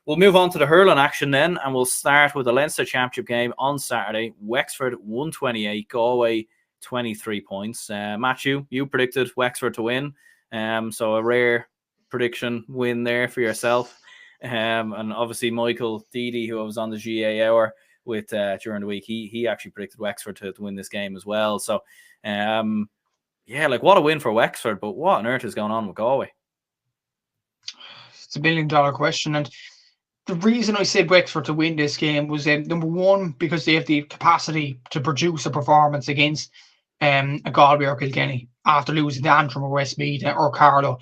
We'll move on to the hurling action then, and we'll start with the Leinster Championship game on Saturday. Wexford 128, Galway 23 points. Matthew, you predicted Wexford to win, so a rare prediction win there for yourself. And obviously Michael Deedy, who was on the GA Hour with during the week, he actually predicted Wexford to win this game as well. So, what a win for Wexford, but what on earth is going on with Galway? It's $1 billion question, and the reason I said Wexford to win this game was number one, because they have the capacity to produce a performance against a Galway or Kilkenny after losing to Antrim or Westmeath or Carlow,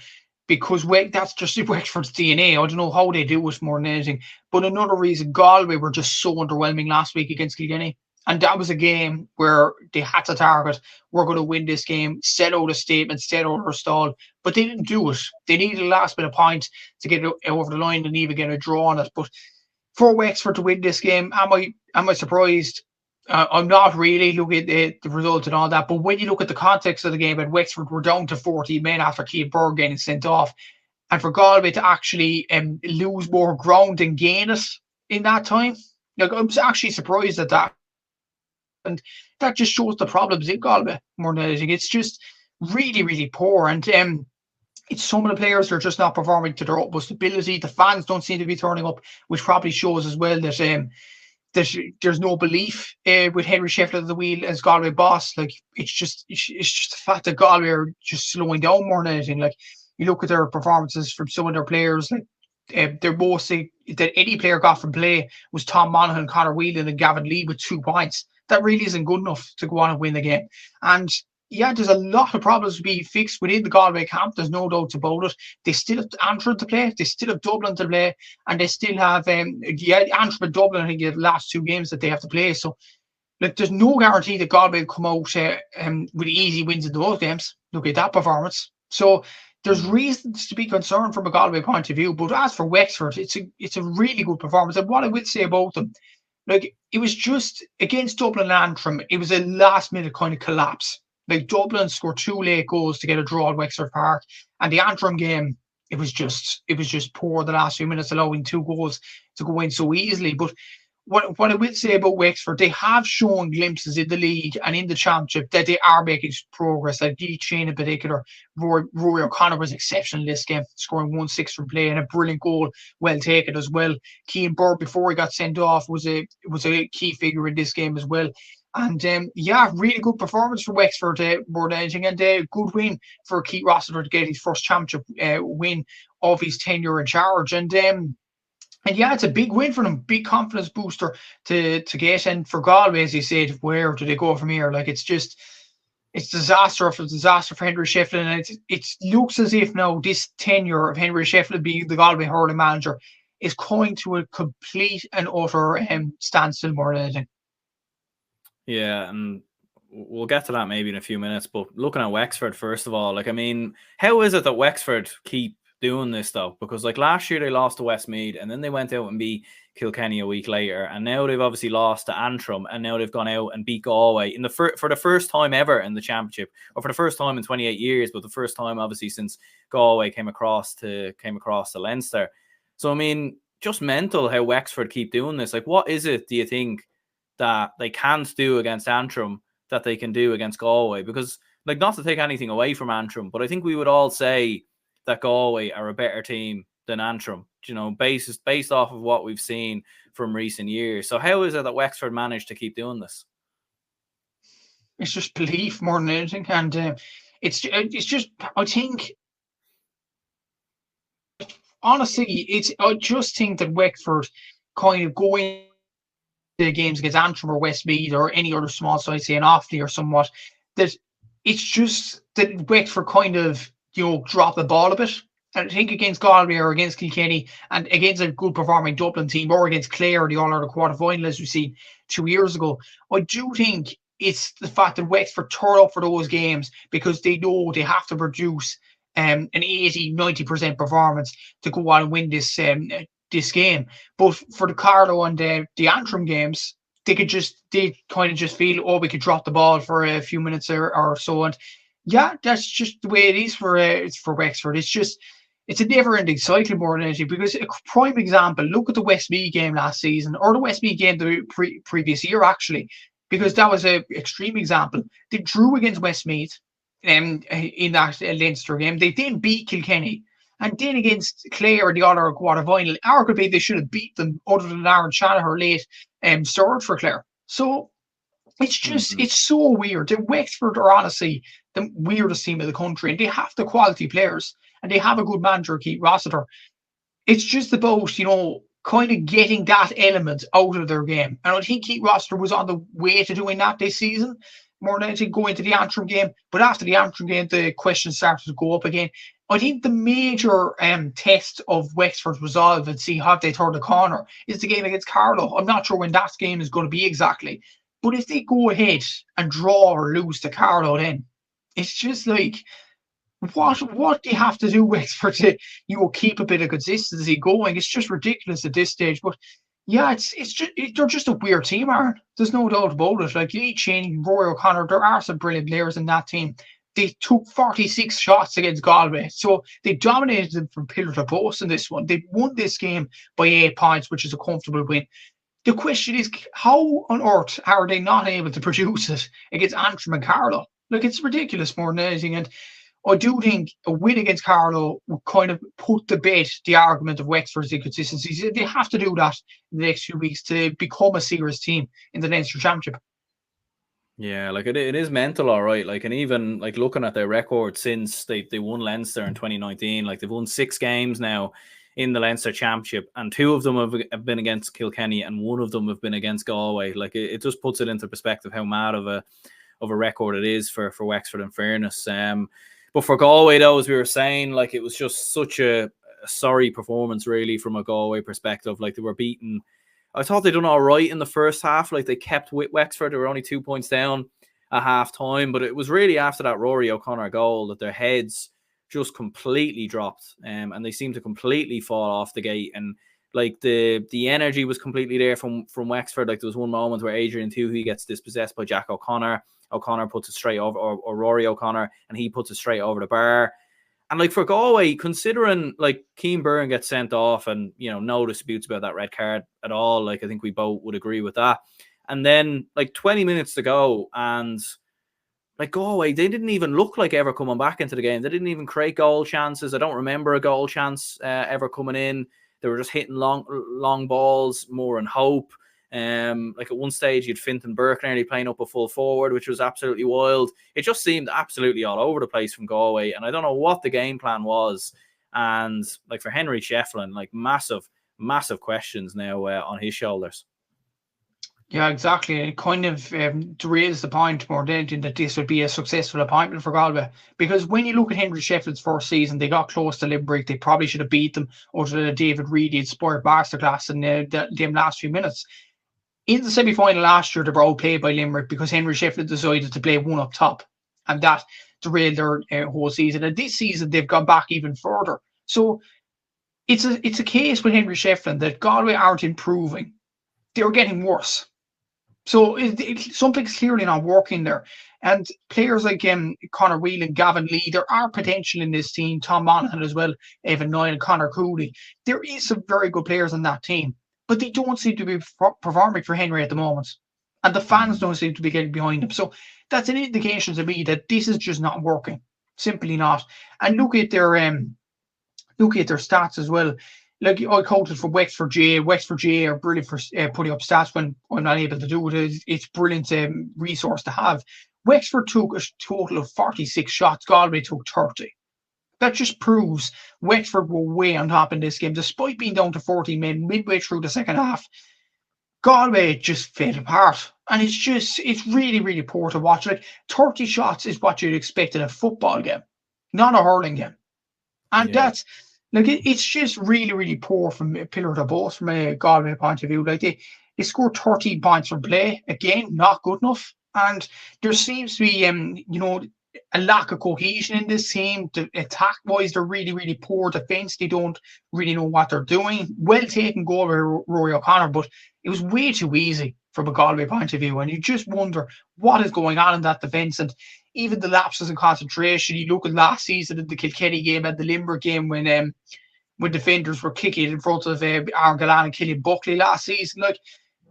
because that's just Wexford's DNA. I don't know how they do it more than anything. But another reason, Galway were just so underwhelming last week against Kilkenny. And that was a game where they had to target, we're going to win this game, set out a statement, set out a stall. But they didn't do it. They needed a last bit of points to get it over the line and even get a draw on it. But for Wexford to win this game, am I surprised? I'm not really looking at the result and all that. But when you look at the context of the game, and Wexford were down to 14 men after Keith Berg getting sent off, and for Galway to actually lose more ground and gain it in that time, like, I'm actually surprised at that. And that just shows the problems in Galway more than anything. It's just really, really poor. And it's some of the players that are just not performing to their utmost ability. The fans don't seem to be turning up, which probably shows as well that there's no belief with Henry Shefflin at the wheel as Galway boss. Like, it's just the fact that Galway are just slowing down more than anything. Like, you look at their performances from some of their players, like they're mostly that any player got from play was Tom Monaghan, Conor Whelan, and Gavin Lee with 2 points. That really isn't good enough to go on and win the game. And yeah, there's a lot of problems to be fixed within the Galway camp. There's no doubt about it. They still have Antrim to play. They still have Dublin to play. And they still have, Antrim and Dublin, I think, the last 2 games that they have to play. So, like, there's no guarantee that Galway will come out with easy wins in those games. Look at that performance. So, there's reasons to be concerned from a Galway point of view. But as for Wexford, it's a really good performance. And what I would say about them, like, it was just against Dublin and Antrim, it was a last minute kind of collapse. Like, Dublin scored 2 late goals to get a draw at Wexford Park, and the Antrim game, it was just poor the last few minutes, allowing 2 goals to go in so easily. But what I will say about Wexford, they have shown glimpses in the league and in the championship that they are making progress. Like Dee Shane in particular, Rory O'Connor was exceptional in this game, scoring 1-6 from play and a brilliant goal, well taken as well. Keane Bird, before he got sent off, was a key figure in this game as well. And really good performance for Wexford more than anything, and a good win for Keith Rossiter to get his first championship win of his tenure in charge. And yeah, it's a big win for them, big confidence booster to get. And for Galway, as you said, where do they go from here? Like, it's disaster after disaster for Henry Shefflin. And it looks as if now this tenure of Henry Shefflin being the Galway hurling manager is coming to a complete and utter standstill more than anything. Yeah, and we'll get to that maybe in a few minutes. But looking at Wexford, first of all, like, I mean, how is it that Wexford keep doing this stuff? Because, like, last year they lost to Westmeath, and then they went out and beat Kilkenny a week later, and now they've obviously lost to Antrim, and now they've gone out and beat Galway in for the first time ever in the championship, or for the first time in 28 years, but the first time obviously since Galway came across to Leinster. So, I mean, just mental how Wexford keep doing this. Like, what is it, do you think, that they can't do against Antrim that they can do against Galway? Because, like, not to take anything away from Antrim, but I think we would all say that Galway are a better team than Antrim, you know, based off of what we've seen from recent years. So how is it that Wexford managed to keep doing this? It's just belief more than anything. And it's just, I think, honestly, I just think that Wexford kind of going the games against Antrim or Westmeath or any other small side, say an Offaly or somewhat, that it's just that Wexford kind of, you know, drop the ball a bit. And I think against Galway or against Kilkenny and against a good performing Dublin team or against Clare, the All-Ireland quarter-final, as we've seen 2 years ago, I do think it's the fact that Wexford turn up for those games because they know they have to produce an 80-90% performance to go on and win this game. But for the Carlow and the Antrim games, they kind of just feel, oh, we could drop the ball for a few minutes or so. And yeah, that's just the way it is for Wexford. It's just it's a never-ending cycle more than anything, because a prime example, look at the Westmeath game last season, or the Westmeath game the previous year, actually, because that was an extreme example. They drew against Westmeath in that Leinster game. They then beat Kilkenny. And then against Clare in the other quarter-final, arguably they should have beat them, other than Aaron Shanahan late scored for Clare. So it's just, it's so weird. The Wexford are honestly the weirdest team in the country, and they have the quality players, and they have a good manager, Keith Rossiter. It's just about, kind of getting that element out of their game. And I think Keith Rossiter was on the way to doing that this season, more than anything, going to the Antrim game. But after the Antrim game, the questions started to go up again. I think the major test of Wexford's resolve and see how they turn the corner is the game against Carlow. I'm not sure when that game is going to be exactly. But if they go ahead and draw or lose to Carlow, then it's just like, what do you have to do, Wexford, to keep a bit of consistency going? It's just ridiculous at this stage. But yeah, they're just a weird team, Aaron. There's no doubt about it. Like, Lee Cheney, Rory O'Connor, there are some brilliant players in that team. They took 46 shots against Galway, so they dominated them from pillar to post in this one. They won this game by 8 points, which is a comfortable win. The question is, how on earth are they not able to produce it against Antrim and Carlow? Like, it's ridiculous more than anything. And I do think a win against Carlow would kind of put to bed the argument of Wexford's inconsistencies. They have to do that in the next few weeks to become a serious team in the Leinster Championship. Yeah, like it is mental, all right. Like, and even like looking at their record since they won Leinster in 2019, like they've won 6 games now in the Leinster Championship, and 2 of them have been against Kilkenny, and 1 of them have been against Galway. Like, it just puts it into perspective how mad of a record it is for Wexford, in fairness. But for Galway, though, as we were saying, like, it was just such a sorry performance, really, from a Galway perspective. Like, they were beaten. I thought they'd done all right in the first half. Like, they kept with Wexford. They were only 2 points down at half time. But it was really after that Rory O'Connor goal that their heads just completely dropped. And they seemed to completely fall off the gate. And like the energy was completely there from Wexford. Like, there was one moment where Adrian Tuohy gets dispossessed by Jack O'Connor. O'Connor puts it straight over, or Rory O'Connor, and he puts it straight over the bar. And like, for Galway, considering like Keane Byrne gets sent off, and no disputes about that red card at all. Like, I think we both would agree with that. And then like 20 minutes to go, and like Galway, they didn't even look like ever coming back into the game. They didn't even create goal chances. I don't remember a goal chance ever coming in. They were just hitting long balls, more in hope. Like, at one stage, you'd Fintan Burke nearly playing up a full forward, which was absolutely wild. It just seemed absolutely all over the place from Galway, and I don't know what the game plan was. And like, for Henry Shefflin, like, massive questions now on his shoulders. Yeah, exactly. It kind of derails the point more than anything that this would be a successful appointment for Galway. Because when you look at Henry Shefflin's first season, they got close to Limerick. They probably should have beat them, other than David Reedy had spoiled masterclass in them last few minutes. In the semi-final last year, they were outplayed by Limerick because Henry Shefflin decided to play one up top, and that derailed their whole season. And this season, they've gone back even further. So it's a case with Henry Shefflin that Galway aren't improving; they're getting worse. So something's clearly not working there. And players like Conor Whelan, Gavin Lee, there are potential in this team. Tom Monaghan as well, Evan Niall, Conor Cooley. There is some very good players in that team, but they don't seem to be performing for Henry at the moment. And the fans don't seem to be getting behind him. So that's an indication to me that this is just not working. Simply not. And look at their stats as well. Like, I quoted for Wexford GA. Wexford GA are brilliant for putting up stats when I'm not able to do it. It's brilliant resource to have. Wexford took a total of 46 shots. Galway took 30. That just proves Wexford were way on top in this game, despite being down to 14 men midway through the second half. Galway just fell apart. And it's really, really poor to watch. Like, 30 shots is what you'd expect in a football game, not a hurling game. And that's, like, it's just really, really poor from a pillar to post from a Galway point of view. Like, they scored 13 points from play. Again, not good enough. And there seems to be, a lack of cohesion in this team. Attack-wise, they're really, really poor. Defence, they don't really know what they're doing. Well taken goal by Rory O'Connor, but it was way too easy from a Galway point of view. And you just wonder what is going on in that defence. And even the lapses in concentration. You look at last season in the Kilkenny game and the Limerick game when defenders were kicking in front of Aaron Gallen and Killian Buckley last season. Like,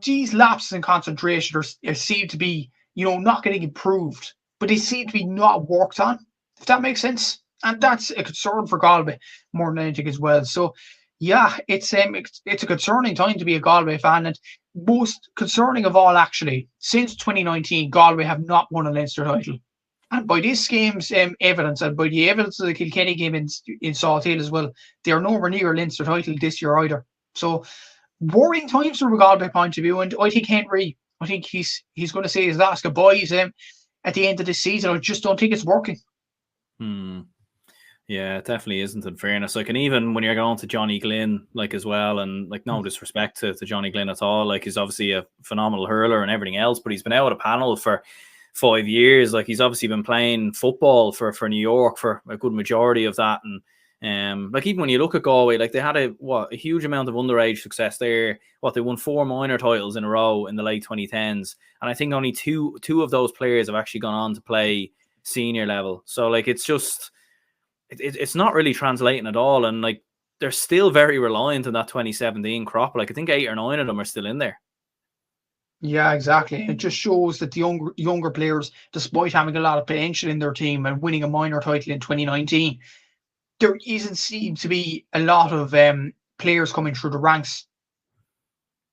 these lapses in concentration seem to be, not getting improved, but they seem to be not worked on, if that makes sense. And that's a concern for Galway more than anything as well. So, yeah, it's a concerning time to be a Galway fan, and most concerning of all, actually, since 2019, Galway have not won a Leinster title. And by this game's evidence, and by the evidence of the Kilkenny game in Salt Hill as well, they are nowhere near a Leinster title this year either. So, worrying times from a Galway point of view, and I think Henry, he's going to say his last goodbyes at the end of this season. I just don't think it's working. Yeah, it definitely isn't, in fairness. Like, and even when you're going to Johnny Glynn, like, as well, and like, no disrespect to Johnny Glynn at all, like, he's obviously a phenomenal hurler and everything else, but he's been out of the panel for 5 years. Like, he's obviously been playing football for New York for a good majority of that. And like, even when you look at Galway, like, they had a huge amount of underage success there. They won 4 minor titles in a row in the late 2010s, and I think only two of those players have actually gone on to play senior level. So, like, it's just it's not really translating at all, and like, they're still very reliant on that 2017 crop. Like, I think 8 or 9 of them are still in there. Yeah, exactly. It just shows that the younger players, despite having a lot of potential in their team and winning a minor title in 2019, there seem to be a lot of players coming through the ranks,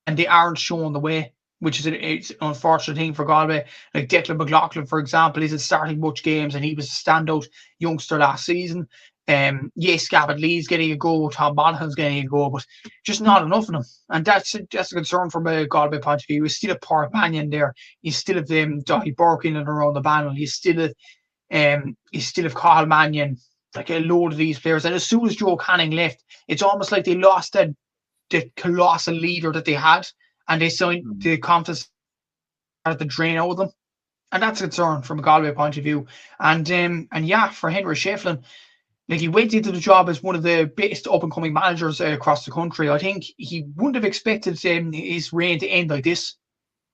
and they aren't showing the way, which is it's an unfortunate thing for Galway. Like, Declan McLaughlin, for example, isn't starting much games, and he was a standout youngster last season. Yes, Gavin Lee's getting a go, Tom Monaghan's getting a go, but just not enough of them. And that's a concern from a Galway point of view. You still have Pádraig Mannion there. You still have Daithí Burke in and around the panel. You still have Cathal Mannion, like a load of these players. And as soon as Joe Canning left, it's almost like they lost the colossal leader that they had, and they signed the confidence at the drain out of them. And that's a concern from a Galway point of view. And yeah, for Henry Shefflin, like, he went into the job as one of the best up-and-coming managers across the country. I think he wouldn't have expected his reign to end like this,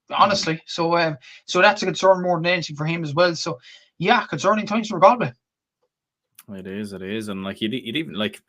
honestly. So that's a concern more than anything for him as well. So, yeah, concerning times for Galway. It is, and like, you'd even like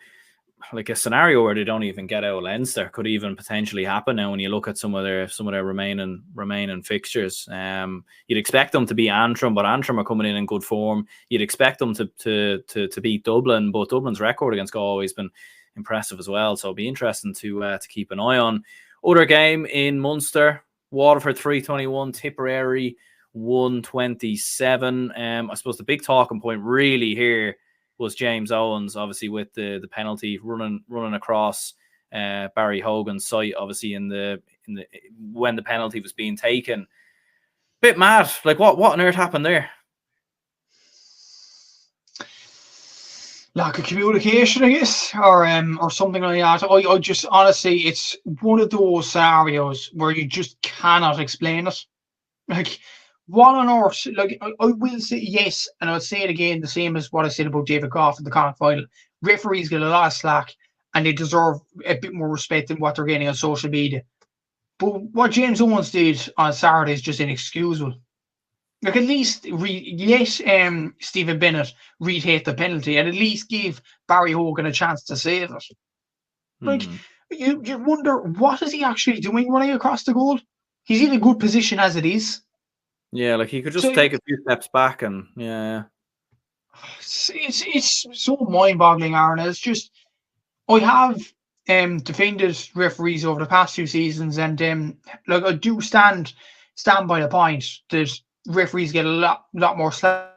a scenario where they don't even get out of Leinster could even potentially happen now when you look at some of their remaining fixtures. You'd expect them to beat Antrim, but Antrim are coming in good form. You'd expect them to beat Dublin, but Dublin's record against Galway has been impressive as well. So it'll be interesting to keep an eye on. Other game in Munster, Waterford 321, Tipperary 127. I suppose the big talking point really here was James Owens, obviously, with the penalty running across Barry Hogan's site, obviously in the when the penalty was being taken. Bit mad. Like, what on earth happened there? Lack of communication, I guess, or something like that. I just, honestly, it's one of those scenarios where you just cannot explain it. Like, what on earth? Like, I will say yes, and I'll say it again, the same as what I said about David Goff in the Connacht final. Referees get a lot of slack, and they deserve a bit more respect than what they're getting on social media. But what James Owens did on Saturday is just inexcusable. Like, at least let Stephen Bennett retake the penalty, and at least give Barry Hogan a chance to save it. Like, you wonder, what is he actually doing running across the goal? He's in a good position as it is. Yeah, like, he could just take a few steps back, and yeah. It's so mind-boggling, Aaron. It's just, I have defended referees over the past few seasons, and like, I do stand by the point that referees get a lot more slack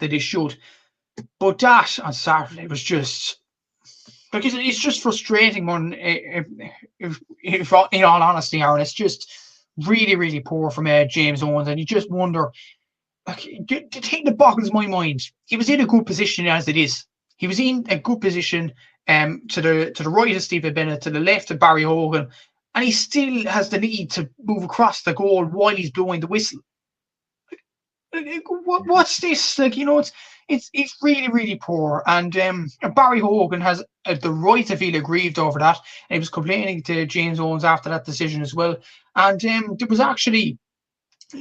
than they should. But that on Saturday was just, like, it's just frustrating more than, if in all honesty, Aaron. It's just really, really poor from James Owens, and you just wonder, like, the thing that boggles my mind, he was in a good position as it is. He was in a good position to the right of Stephen Bennett, to the left of Barry Hogan, and he still has the need to move across the goal while he's blowing the whistle. What's this? Like, it's really, really poor. And Barry Hogan has the right to feel aggrieved over that. And he was complaining to James Owens after that decision as well. And there was actually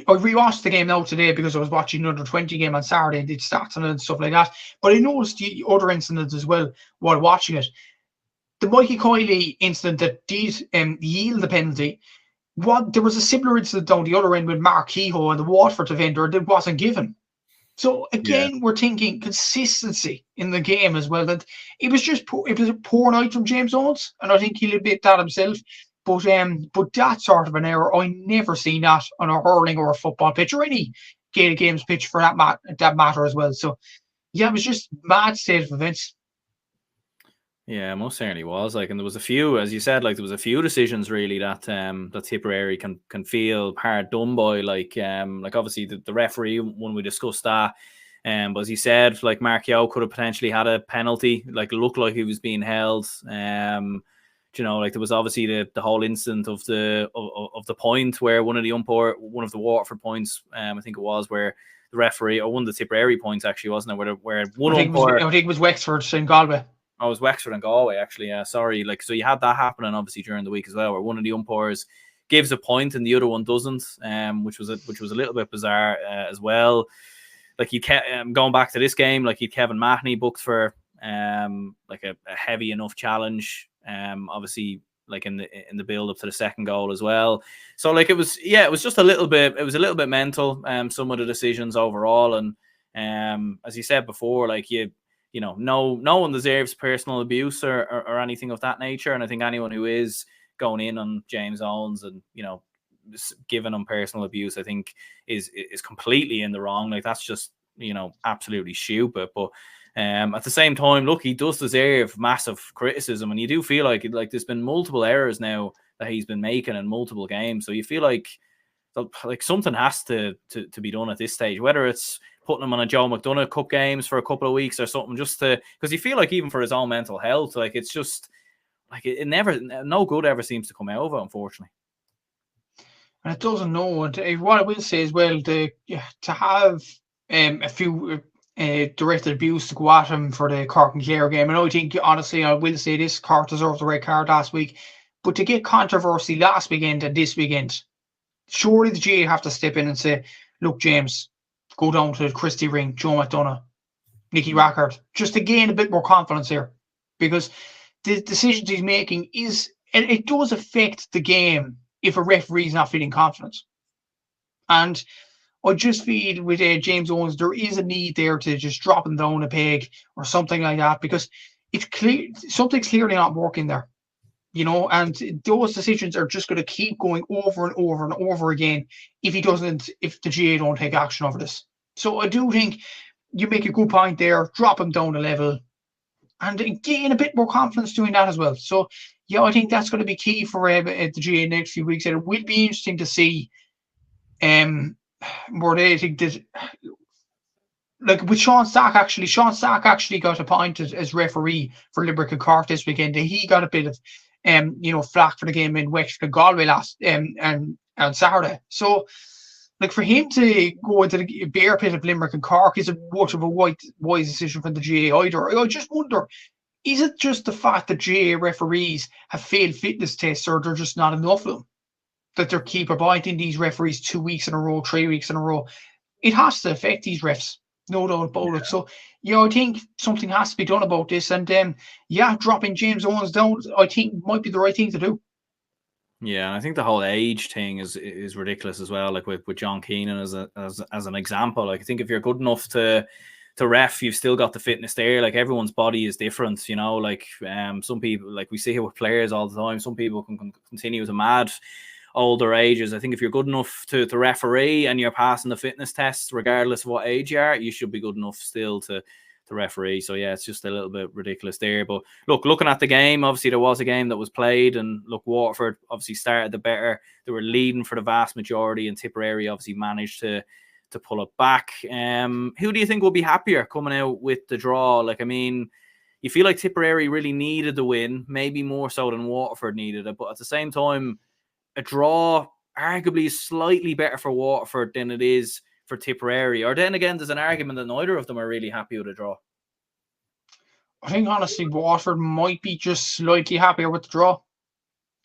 I rewatched the game now today because I was watching the under-20 game on Saturday and did stats on it and stuff like that. But I noticed the other incidents as well while watching it. The Mikey Kiley incident that did yield the penalty, there was a similar incident down the other end with Mark Kehoe and the Waterford defender that wasn't given. So Yeah. again, we're thinking consistency in the game as well. That it was a poor night from James Owens, and I think he'll admit that himself. But that sort of an error, I never seen that on a hurling or a football pitch or any Gaelic games pitch for that matter as well. So yeah, it was just mad state of events. Yeah, most certainly was. Like, and there was a few, as you said, like there was a few decisions really that that Tipperary can feel hard done by. Like obviously the referee when we discussed that. But as you said, like Mark Yeo could have potentially had a penalty. Like it looked like he was being held. Like there was obviously the whole incident of the point where one of the Waterford points, I think it was, where the referee, or one of the Tipperary points actually, wasn't it? Where one umpire, I think it was Wexford in Galway. Oh, it was Wexford and Galway, actually. Sorry. Like, so you had that happening obviously during the week as well, where one of the umpires gives a point and the other one doesn't, which was a little bit bizarre as well. Like going back to this game, like Kevin Mahoney booked for like a heavy enough challenge. Obviously, like in the build up to the second goal as well. So like it was just a little bit. It was a little bit mental. Some of the decisions overall, and as you said before, like no one deserves personal abuse or anything of that nature. And I think anyone who is going in on James Owens and giving him personal abuse, I think is completely in the wrong. Like that's just absolutely stupid. But at the same time, look, he does deserve massive criticism, and you do feel like there's been multiple errors now that he's been making in multiple games. So you feel like something has to be done at this stage, whether it's putting him on a Joe McDonagh Cup games for a couple of weeks or something, just because you feel like even for his own mental health, like it's just like it never, no good ever seems to come out of it, unfortunately. And it doesn't know. And what I will say as well, to have a few directed abuse to go at him for the Cork and Clare game. And I think, honestly, I will say this, Cork deserved the red card last week. But to get controversy last weekend and this weekend, surely the GA have to step in and say, look, James, go down to Christy Ring, Joe McDonagh, Nicky Rackard, just to gain a bit more confidence here. Because the decisions he's making it does affect the game if a referee is not feeling confident. And I just feel with James Owens, there is a need there to just drop him down a peg or something like that, because it's clear something's clearly not working there. And those decisions are just going to keep going over and over and over again if the GA don't take action over this. So I do think you make a good point there, drop him down a level and gain a bit more confidence doing that as well. So yeah, I think that's going to be key for the GA next few weeks. And it will be interesting to see where they think that, like with Sean Stack actually got appointed as referee for Limerick and Cork this weekend. He got a bit of flack for the game in Wexford and Galway last and on Saturday. So like for him to go into the bear pit of Limerick and Cork isn't much of a wise decision from the GA either. I just wonder, is it just the fact that GA referees have failed fitness tests, or they're just not enough of them, that they keep appointing these referees 2 weeks in a row, 3 weeks in a row? It has to affect these refs, no doubt about it. So I think something has to be done about this. And dropping James Owens down, I think might be the right thing to do. Yeah, and I think the whole age thing is ridiculous as well. Like with John Keenan as an example. Like I think if you're good enough to ref, you've still got the fitness there. Like everyone's body is different, like some people, like we see it with players all the time, some people can continue to mad older ages. I think if you're good enough to referee and you're passing the fitness tests, regardless of what age you are, you should be good enough still to referee. So yeah, it's just a little bit ridiculous there. But looking at the game, obviously there was a game that was played, and look, Waterford obviously started the better. They were leading for the vast majority, and Tipperary obviously managed to pull it back. Who do you think will be happier coming out with the draw? Like, I mean, you feel like Tipperary really needed the win, maybe more so than Waterford needed it, but at the same time, a draw arguably is slightly better for Waterford than it is for Tipperary. Or then again, there's an argument that neither of them are really happy with a draw. I think honestly, Waterford might be just slightly happier with the draw.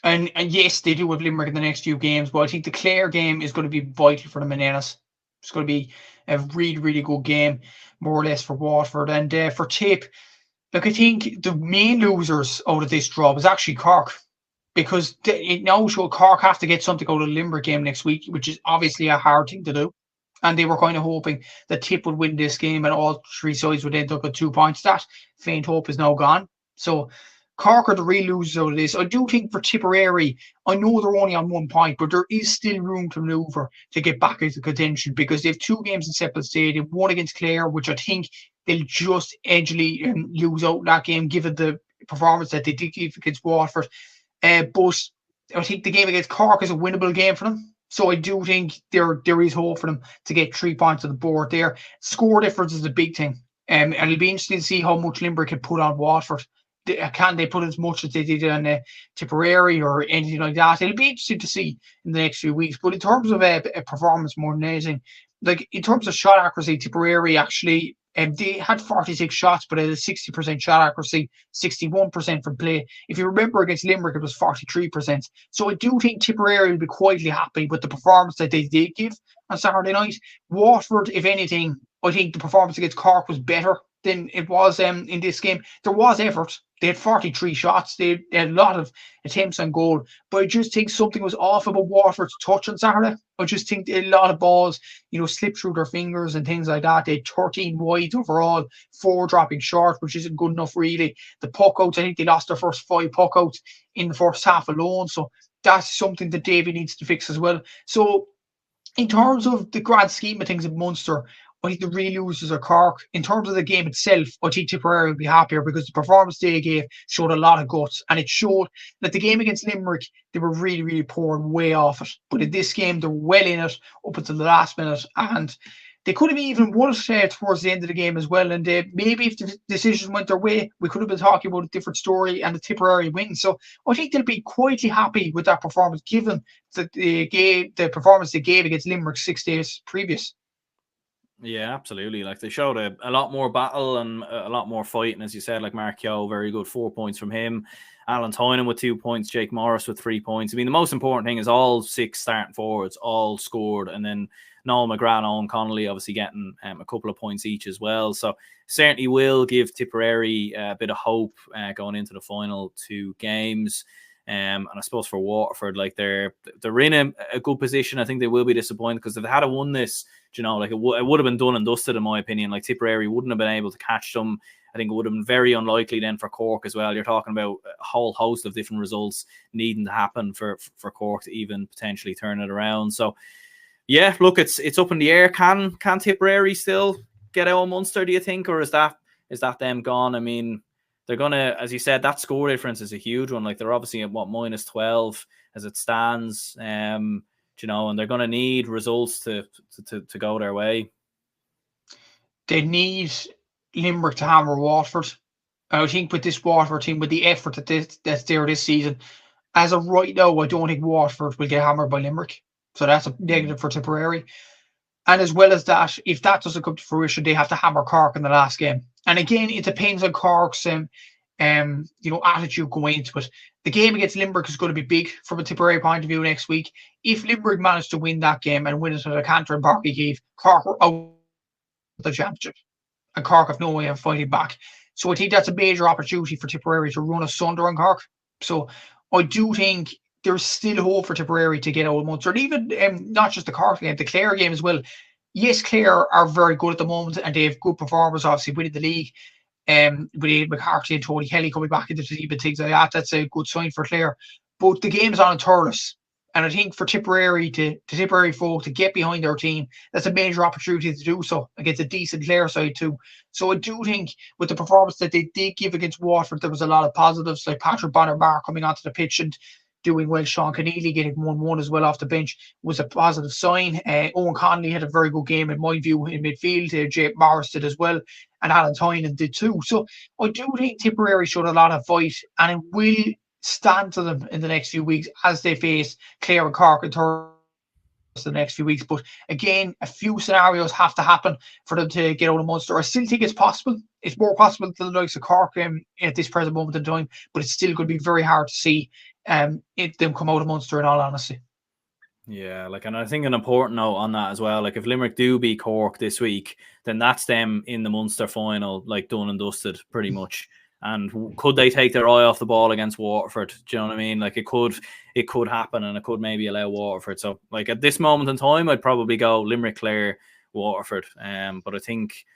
And yes, they do have Limerick in the next few games, but I think the Clare game is going to be vital for the Menanas. It's going to be a really, really good game, more or less, for Waterford. And for Tipp, look, I think the main losers out of this draw was actually Cork, because it now shows Cork have to get something out of the Limerick game next week, which is obviously a hard thing to do. And they were kind of hoping that Tipp would win this game and all three sides would end up with 2 points. That faint hope is now gone. So Cork are the real losers out of this. I do think for Tipperary, I know they're only on 1 point, but there is still room to manoeuvre to get back into contention, because they have 2 games in Seppelt Stadium, one against Clare, which I think they'll just edgily lose out that game, given the performance that they did give against Waterford. But I think the game against Cork is a winnable game for them. So I do think there is hope for them to get 3 points on the board there. Score difference is a big thing. And it'll be interesting to see how much Limerick can put on Waterford. Can they put as much as they did on Tipperary or anything like that? It'll be interesting to see in the next few weeks. But in terms of a performance more than anything, like in terms of shot accuracy, Tipperary actually they had 46 shots, but at a 60% shot accuracy, 61% from play. If you remember against Limerick, it was 43%. So I do think Tipperary will be quietly happy with the performance that they did give on Saturday night. Waterford, if anything, I think the performance against Cork was better than it was in this game. There was effort. They had 43 shots. They had a lot of attempts on goal. But I just think something was off about Waterford's touch on Saturday. I just think a lot of balls, slipped through their fingers and things like that. They had 13 wides overall, 4 dropping short, which isn't good enough really. The puck outs, I think they lost their first 5 puck outs in the first half alone. So that's something that Davy needs to fix as well. So in terms of the grand scheme of things in Munster, I think the real losers are Cork. In terms of the game itself, I think Tipperary will be happier, because the performance they gave showed a lot of guts, and it showed that the game against Limerick, they were really, really poor and way off it. But in this game, they're well in it up until the last minute, and they could have even won it towards the end of the game as well. And maybe if the decisions went their way, we could have been talking about a different story and the Tipperary win. So I think they'll be quietly happy with that performance, given that the performance they gave against Limerick 6 days previous. Yeah, absolutely. Like they showed a lot more battle and a lot more fight. And as you said, like Mark Keogh, very good, 4 points from him. Alan Toynan with 2 points, Jake Morris with 3 points. I mean, the most important thing is all 6 starting forwards all scored. And then Noel McGrath and Owen Connolly obviously getting a couple of points each as well. So certainly will give Tipperary a bit of hope going into the final 2 games. And I suppose for Waterford, like they're in a good position. I think they will be disappointed, because if they had won this, like it would have been done and dusted, in my opinion. Like Tipperary wouldn't have been able to catch them. I think it would have been very unlikely then for Cork as well. You're talking about a whole host of different results needing to happen for Cork to even potentially turn it around. So yeah, look, it's up in the air. Can Tipperary still get out of Munster, do you think, or is that them gone? I mean, they're gonna, as you said, that score difference is a huge one. Like they're obviously at minus 12 as it stands. And they're going to need results to go their way. They need Limerick to hammer Waterford. I think with this Waterford team, with the effort that's there this season, as of right now, I don't think Waterford will get hammered by Limerick. So that's a negative for Tipperary. And as well as that, if that doesn't come to fruition, they have to hammer Cork in the last game. And again, it depends on Cork's attitude going into it. The game against Limerick is going to be big from a Tipperary point of view next week. If Limerick manage to win that game and win it at a canter and Barky Keefe, Cork are out of the championship. And Cork have no way of fighting back. So I think that's a major opportunity for Tipperary to run asunder on Cork. So I do think there's still hope for Tipperary to get out of Munster. And even not just the Cork game, the Clare game as well. Yes, Clare are very good at the moment, and they have good performers, obviously, winning the league. With Aidan McCarthy and Tony Kelly coming back into the team and things like that, that's a good sign for Clare. But the game's on in Thurles. And I think for Tipperary, to Tipperary folk to get behind their team, that's a major opportunity to do so against a decent Clare side too. So I do think with the performance that they did give against Waterford, there was a lot of positives, like Patrick Bonner-Barr coming onto the pitch and doing well. Sean Keneally getting 1-1 as well off the bench was a positive sign. Owen Connolly had a very good game in my view in midfield. Jake Morris did as well, and Alan Toynan did too. So I do think Tipperary showed a lot of fight, and it will stand to them in the next few weeks as they face Clare and Cork in Thurles the next few weeks. But again, a few scenarios have to happen for them to get out of Munster. I still think it's possible. It's more possible than the likes of Cork at this present moment in time, but it's still going to be very hard to see them come out of Munster, in all honesty. Yeah, like, and I think an important note on that as well, like if Limerick do beat Cork this week, then that's them in the Munster final, like done and dusted pretty much. And could they take their eye off the ball against Waterford? Do you know what I mean? Like it could happen, and it could maybe allow Waterford. So like at this moment in time, I'd probably go Limerick, Clare, Waterford. But I think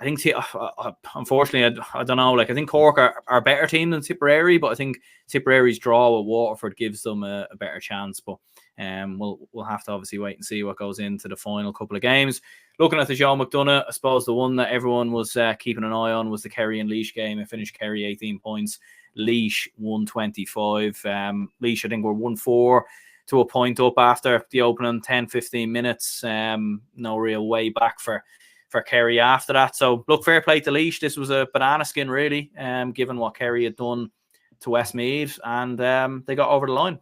unfortunately, I don't know. Like I think Cork are a better team than Tipperary, but I think Tipperary's draw with Waterford gives them a better chance. But we'll have to obviously wait and see what goes into the final couple of games. Looking at the Joe McDonagh, I suppose the one that everyone was keeping an eye on was the Kerry and Laois game. It finished Kerry 18 points, Laois 125. Laois, I think, were 1-4 to a point up after the opening 10-15 minutes. No real way back for Kerry after that. So look, fair play to Laois. This was a banana skin, really, given what Kerry had done to Westmeath, and they got over the line.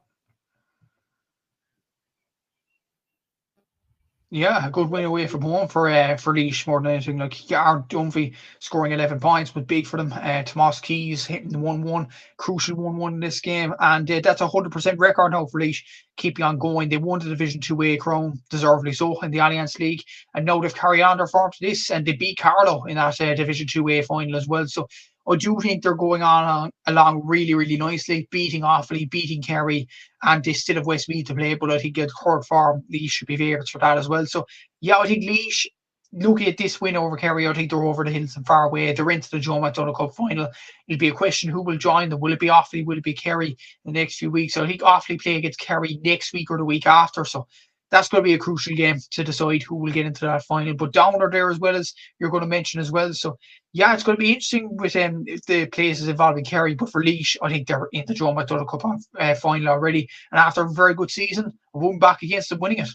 Yeah, a good win away from home for Laois more than anything. Like Yard Dunphy scoring 11 points was big for them. Tomas Keys hitting the 1-1, crucial 1-1 in this game, and that's a 100% record now for Laois, keeping on going. They won the Division 2A crown, deservedly so, in the Alliance League, and now they've carried on their form to this, and they beat Carlow in that Division 2A final as well. So I do think they're going on along really, really nicely, beating Offaly, beating Kerry, and they still have Westmeath to play, but I think at third form, Laois should be favourites for that as well. So, yeah, I think Laois, looking at this win over Kerry, I think they're over the hills and far away. They're into the Joe McDonagh Cup final. It'll be a question who will join them. Will it be Offaly? Will it be Kerry in the next few weeks? So I think Offaly play against Kerry next week or the week after. So that's going to be a crucial game to decide who will get into that final. But Downer there as well, as you're going to mention as well. So yeah, it's going to be interesting with the places involving Kerry. But for Laois, I think they're in the Joe McDonagh Cup final already. And after a very good season, one back against them winning it.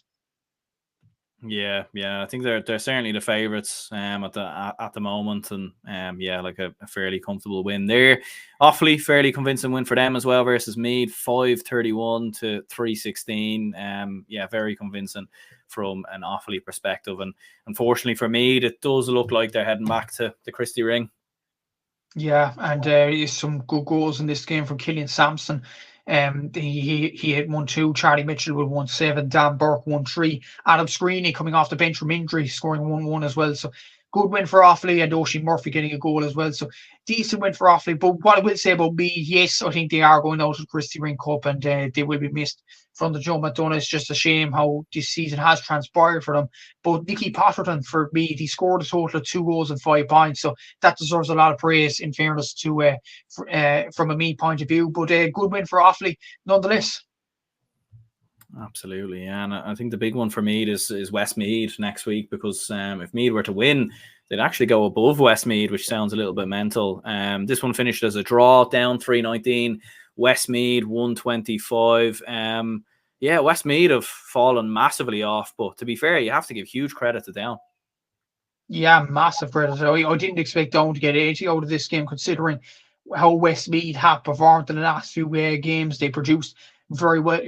Yeah, I think they're certainly the favourites at the moment, and like a fairly comfortable win there. Offaly, fairly convincing win for them as well versus Meath, 5-31 to 3-16. Very convincing from an Offaly perspective, and unfortunately for Meath, it does look like they're heading back to the Christie Ring. Yeah, and some good goals in this game from Killian Sampson. He hit 1-2. Charlie Mitchell with 1-7. Dan Burke 1-3. Adam Screeney coming off the bench from injury, scoring 1-1 as well. So good win for Offaly, and Oisin Murphy getting a goal as well. So decent win for Offaly. But what I will say about Meath, yes, I think they are going out of the Christie Ring Cup, and they will be missed from the Joe McDonagh. It's just a shame how this season has transpired for them. But Nicky Potterton for Meath, he scored a total of 2 goals and 5 points. So that deserves a lot of praise, in fairness to from a Meath point of view. But a good win for Offaly nonetheless. Absolutely, yeah. And I think the big one for Meath is Westmeath next week, because if Meath were to win, they'd actually go above Westmeath, which sounds a little bit mental. This one finished as a draw, down 3-19. Westmeath 125. Westmeath have fallen massively off, but to be fair, you have to give huge credit to Down. Yeah, massive credit. I didn't expect Down to get 80 out of this game, considering how Westmeath have performed in the last few games. They produced very well,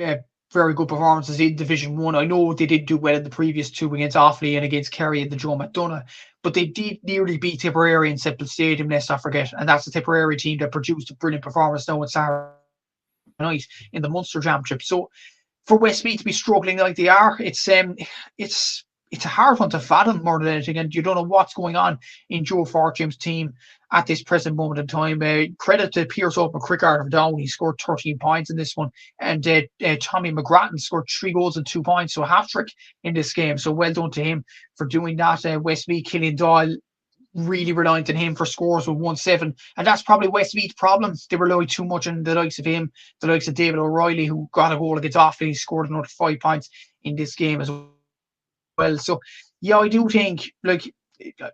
very good performances in Division 1. I know they did do well in the previous 2 against Offaly and against Kerry and the Joe McDonagh, but they did nearly beat Tipperary in Semple Stadium, let's not forget. And that's the Tipperary team that produced a brilliant performance now on Saturday night in the Munster Championship. So for Westmeath to be struggling like they are, it's a hard one to fathom more than anything, and you don't know what's going on in Joe Fortune's team at this present moment in time. Credit to Pierce Open Crickard of Down. He scored 13 points in this one, and Tommy McGrattan scored 3 goals and 2 points, so a hat-trick in this game. So well done to him for doing that. Westmeath, Killian Doyle, really reliant on him for scores with 1-7, and that's probably Westmeath's problem. They rely too much on the likes of him, the likes of David O'Reilly, who got a goal against Offaly. He scored another 5 points in this game as well. So yeah, I do think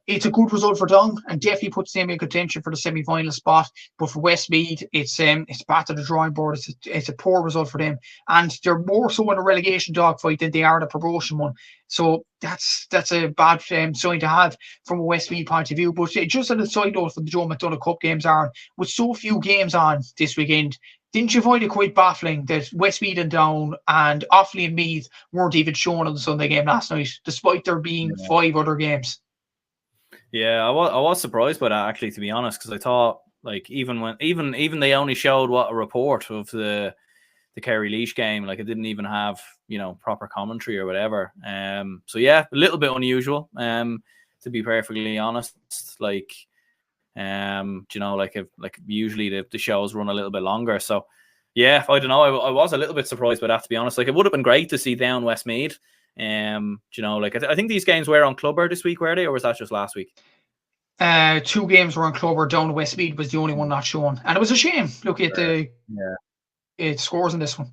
it's a good result for Down, and definitely puts them in contention for the semi-final spot. But for Westmeath, it's back to the drawing board. It's a poor result for them, and they're more so in a relegation dogfight than they are in a promotion one. So that's a bad sign to have from a Westmeath point of view. But just on a side note, for the Joe McDonagh Cup games, Aaron, with so few games on this weekend, didn't you find it quite baffling that Westmeath and Down and Offaly and Meath weren't even shown on the Sunday game last night, despite there being 5 other games? Yeah, I was surprised by that, actually, to be honest, because I thought, like, even they only showed a report of the Kerry Leash game. Like, it didn't even have, proper commentary or whatever. So yeah, a little bit unusual, to be perfectly honest. Like, like usually the shows run a little bit longer. So yeah, I don't know. I was a little bit surprised by that, to be honest. Like, it would have been great to see down Westmeath. Like, I think these games were on Clubber this week, were they, or was that just last week? 2 games were on Clubber. Down Westmeath was the only one not shown, and it was a shame. Look at the scores in this one.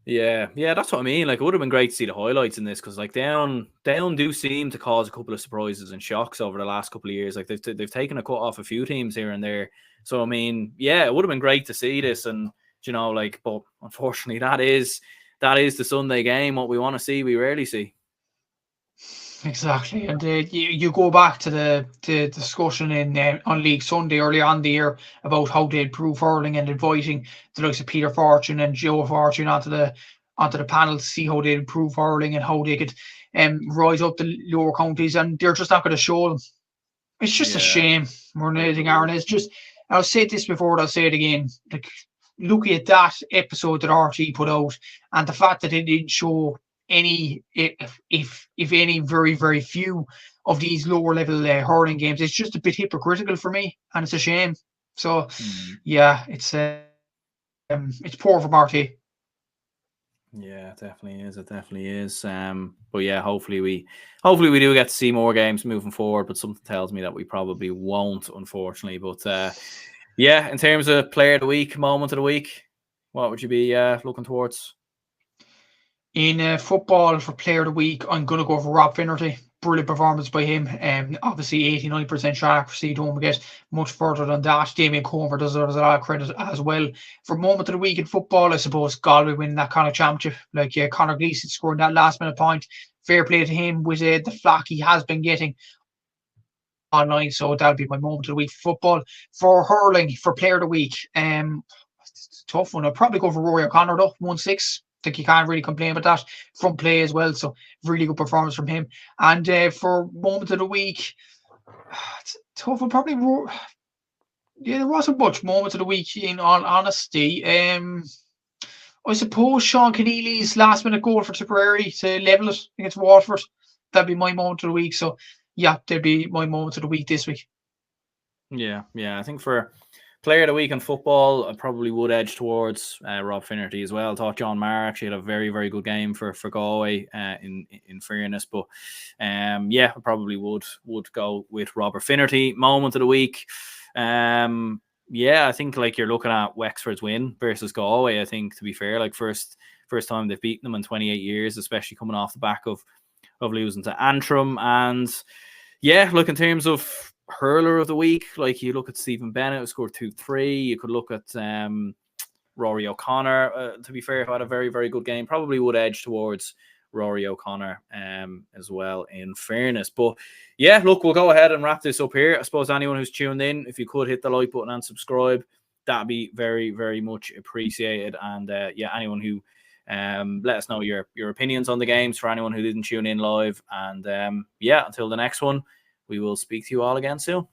Yeah, that's what I mean. Like, it would have been great to see the highlights in this, because like down do seem to cause a couple of surprises and shocks over the last couple of years. Like, they've taken a cut off a few teams here and there. So I mean, yeah, it would have been great to see this, and but unfortunately, that is the Sunday game. What we want to see, we rarely see. Exactly, and you go back to the discussion in on League Sunday earlier on the year about how they improve hurling, and inviting the likes of Peter Fortune and Joe Fortune onto the panel to see how they improve hurling and how they could rise up the lower counties, and they're just not going to show them. It's just a shame more than anything, Aaron. It's just, I'll say this before, and I'll say it again. Like, looking at that episode that RT put out, and the fact that it didn't show any, if any, very, very few of these lower level hurling games, it's just a bit hypocritical for me, and it's a shame. So yeah, it's poor from RT. Yeah, it definitely is. But yeah, hopefully we do get to see more games moving forward, but something tells me that we probably won't, unfortunately. But yeah, in terms of player of the week, moment of the week, what would you be looking towards? In football, for player of the week, I'm going to go for Rob Finnerty. Brilliant performance by him. Obviously, 89% shot accuracy. Don't get much further than that. Damien Comer deserves a lot of credit as well. For moment of the week in football, I suppose Galway winning that Connacht championship. Like, Conor Gleeson scoring that last minute point. Fair play to him with the flack he has been getting online. So that'll be my moment of the week for football. For hurling, for player of the week, it's a tough one. I'll probably go for Rory O'Connor though, 1-6. I think you can't really complain about that. Front play as well, so really good performance from him. And for moment of the week, it's tough. I'll probably there wasn't much moment of the week, in all honesty. I suppose Sean Keneally's last minute goal for Tipperary to level it against Waterford, that'd be my moment of the week. So yeah, that'd be my moment of the week this week. Yeah, I think for player of the week in football, I probably would edge towards Rob Finnerty as well. I thought John Maher actually had a very, very good game for Galway, in fairness. But yeah, I probably would go with Robert Finnerty. Moment of the week. Yeah, I think like you're looking at Wexford's win versus Galway. I think, to be fair, like first time they've beaten them in 28 years, especially coming off the back of losing to Antrim. And yeah, look, in terms of hurler of the week, like you look at Stephen Bennett, who scored 2-3. You could look at Rory O'Connor, to be fair, who had a very, very good game. Probably would edge towards Rory O'Connor as well, in fairness. But yeah, look, we'll go ahead and wrap this up here. I suppose anyone who's tuned in, if you could hit the like button and subscribe, that'd be very, very much appreciated. And yeah, anyone who let us know your opinions on the games, for anyone who didn't tune in live. And yeah, until the next one, we will speak to you all again soon.